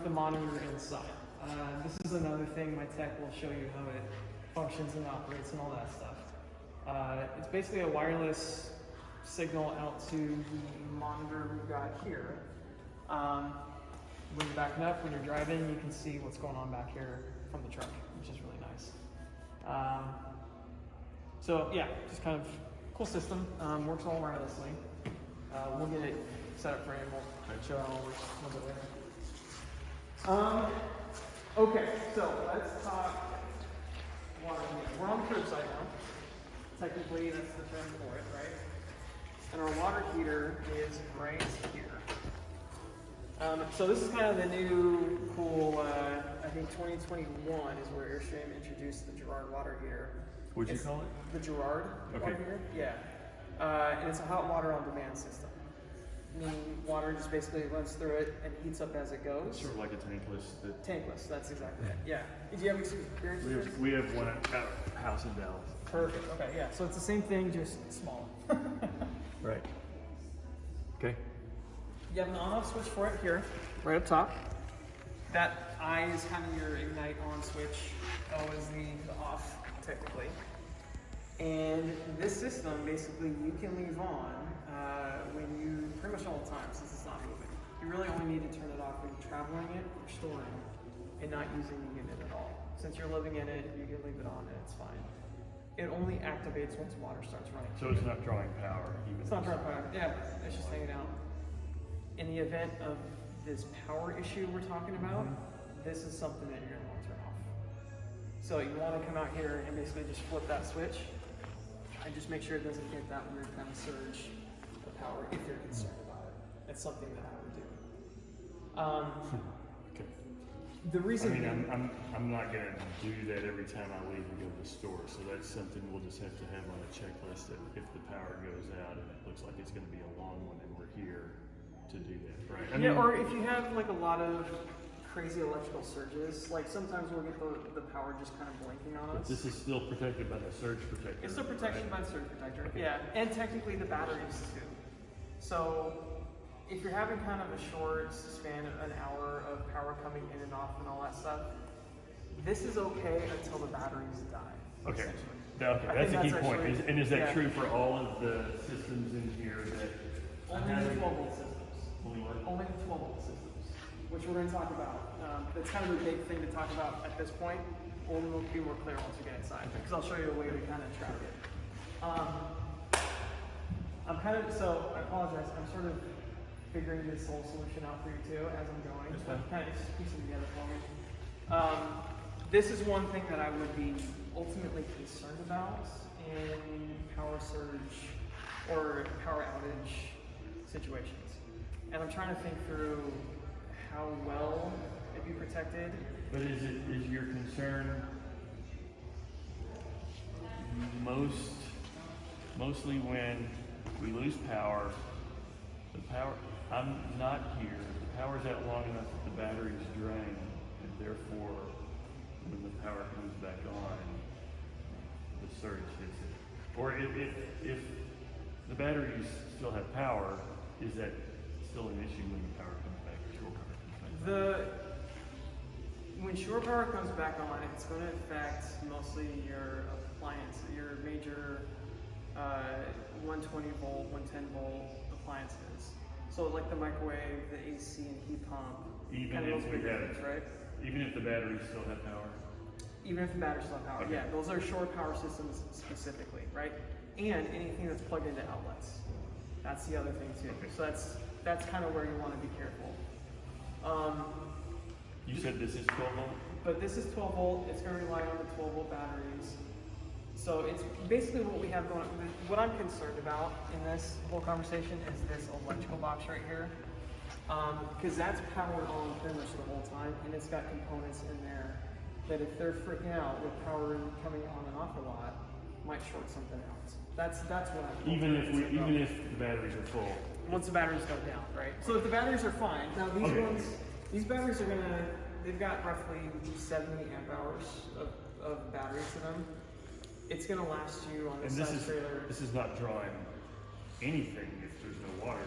the monitor inside. This is another thing my tech will show you how it functions and operates and all that stuff. It's basically a wireless signal out to the monitor we've got here. When you're backing up, when you're driving, you can see what's going on back here from the truck, which is really nice. So yeah, just kind of cool system. Works all wirelessly. We'll get it set up for you. We'll show how it works a little bit later. Okay, so let's talk water heater. We're on the curbside now. Technically, that's the term for it, right? And our water heater is right here. So this is kind of the new cool, I think 2021 is where Airstream introduced the Girard water heater. What'd you call it? The Girard water heater, yeah. And it's a hot water on demand system. Meaning water just basically runs through it and heats up as it goes. Sort of like a tankless. Tankless, that's exactly it, yeah. Did you have experience with this? We have one at our house in Dallas. Perfect, okay, yeah. So it's the same thing, just smaller. Right. Okay. You have an on-off switch for it here, right up top. That I is kind of your ignite on switch. O is the off, technically. And this system, basically, you can leave on when you, pretty much all the time, since it's not moving. You really only need to turn it off when you're traveling it or storing and not using the unit at all. Since you're living in it, you can leave it on and it's fine. It only activates once water starts running. So it's not drawing power? It's not drawing power, yeah, it's just hanging out. In the event of this power issue we're talking about, this is something that you're going to want to turn off. So you want to come out here and basically just flip that switch and just make sure it doesn't get that weird kind of surge of power if you're concerned about it. That's something that I would do. Okay. The reason I'm not going to do that every time I leave and go to the store, so that's something we'll just have to have on a checklist that if the power goes out and it looks like it's going to be a long one and we're here to do that, right? Yeah, or if you have like a lot of crazy electrical surges, like sometimes we'll get the power just kind of blinking on us. This is still protected by the surge protector. It's still protected by the surge protector, Okay. yeah, and technically the batteries too. So if you're having kind of a short span of an hour of power coming in and off and all that stuff, this is okay until the batteries die. Okay, essentially. that's a key point. Actually, Is that true for all of the systems in here that only the 12-volt systems. Only what? Only the 12-volt systems, which we're going to talk about. That's kind of a big thing to talk about at this point. We'll be more clear once we get inside, because I'll show you a way to kind of track it. So I apologize, I'm sort of figuring this whole solution out for you too as I'm going. Kind of just piecing together for me. This is one thing that I would be ultimately concerned about in power surge or power outage situations. And I'm trying to think through how well it'd be protected. But is your concern mostly when we lose power, I'm not here, the power's out long enough that the batteries drain, and therefore when the power comes back on, the surge hits it. Or if the batteries still have power, is that still an issue when the power comes back, or shore power comes back? When shore power comes back on, it's going to affect mostly your appliance, your major 120 volt, 110 volt appliances. So like the microwave, the AC and heat pump, Even kind of if those we big have, things, right? Even if the batteries still have power? Even if the batteries still have power, Okay. yeah. Those are shore power systems specifically, right? And anything that's plugged into outlets. That's the other thing too. Okay. So that's kind of where you want to be careful. You said this is 12 volt? But this is 12 volt, it's going to rely on the 12 volt batteries. So it's basically what we have going on. What I'm concerned about in this whole conversation is this electrical box right here. Because that's powered on pretty much the whole time, and it's got components in there that if they're freaking out with power coming on and off a lot, might short something out. That's what I'm Even if the batteries are full? Once the batteries go down, right? So if the batteries are fine, now these batteries are they've got roughly 70 amp hours of battery to them. It's gonna last you on this size trailer. This is not drawing anything if there's no water.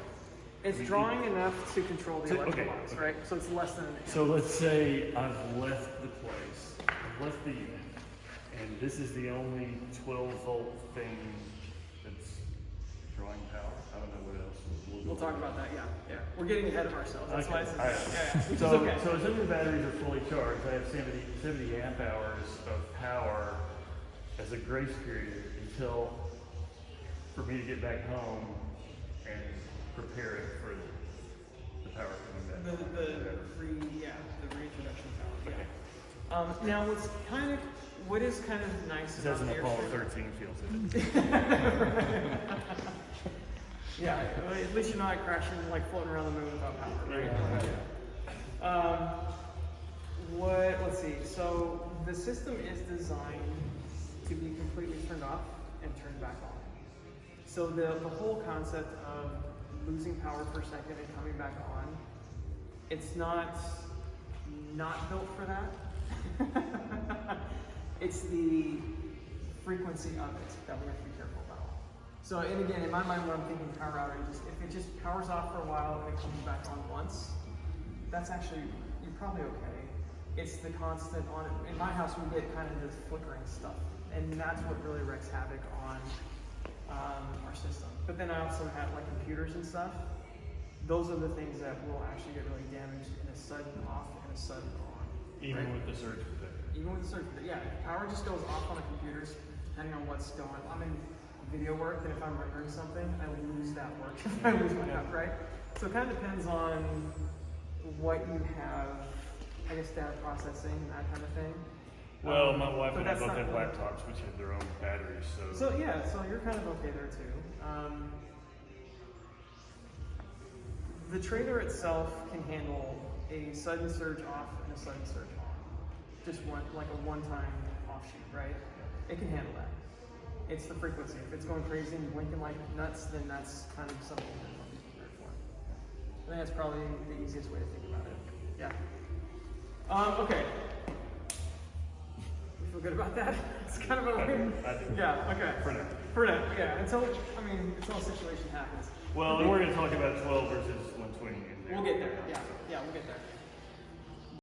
It's drawing enough to control the electrical okay, box, okay. right? So it's less than an amp. So let's say I've left the place, I've left the unit, and this is the only 12-volt thing that's drawing power. I don't know what else. We'll talk about that, yeah. We're getting ahead of ourselves. That's why I said, All right. which So, is okay. so assuming the batteries are fully charged, I have 70 amp hours of power as a grace period until, for me to get back home and prepare it for the power coming back. The reintroduction power. Yeah. Now, what is kind of nice This about has an Apollo Airstream? 13 feel to it. Yeah, well, at least you're not crashing, like floating around the moon without power, right? Let's see. So the system is designed to be completely turned off and turned back on. So the whole concept of losing power for a second and coming back on, it's not built for that. It's the frequency of it that we have to be careful about. So, and again, in my mind, when I'm thinking power outages, if it just powers off for a while and it comes back on once, that's actually, you're probably okay. It's the constant on it. In my house, we get kind of this flickering stuff, and that's what really wreaks havoc on our system. But then I also have like computers and stuff. Those are the things that will actually get really damaged in a sudden off and a sudden on. Even right? with the surge protector. Even with the circuit, yeah. If power just goes off on the computers, depending on what's going on. I'm in video work, and if I'm rendering something, I lose that work if I lose my app, right? So it kind of depends on what you have, I guess, data processing and that kind of thing. Well, my wife but and I that's both have not- laptops which have their own batteries, so. So yeah, so you're kind of okay there too. The trailer itself can handle a sudden surge off and a sudden surge on. Just like a one-time offshoot, right? It can handle that. It's the frequency. If it's going crazy and blinking like nuts, then that's kind of something that you want to be prepared for. I think that's probably the easiest way to think about it. Yeah. Okay. You feel good about that? It's kind of a weird. Yeah. Okay. For now. For now. Yeah. Until a situation happens. Well, and we're going to talk about 12 versus 120 in there. We'll get there. Yeah. Yeah. We'll get there.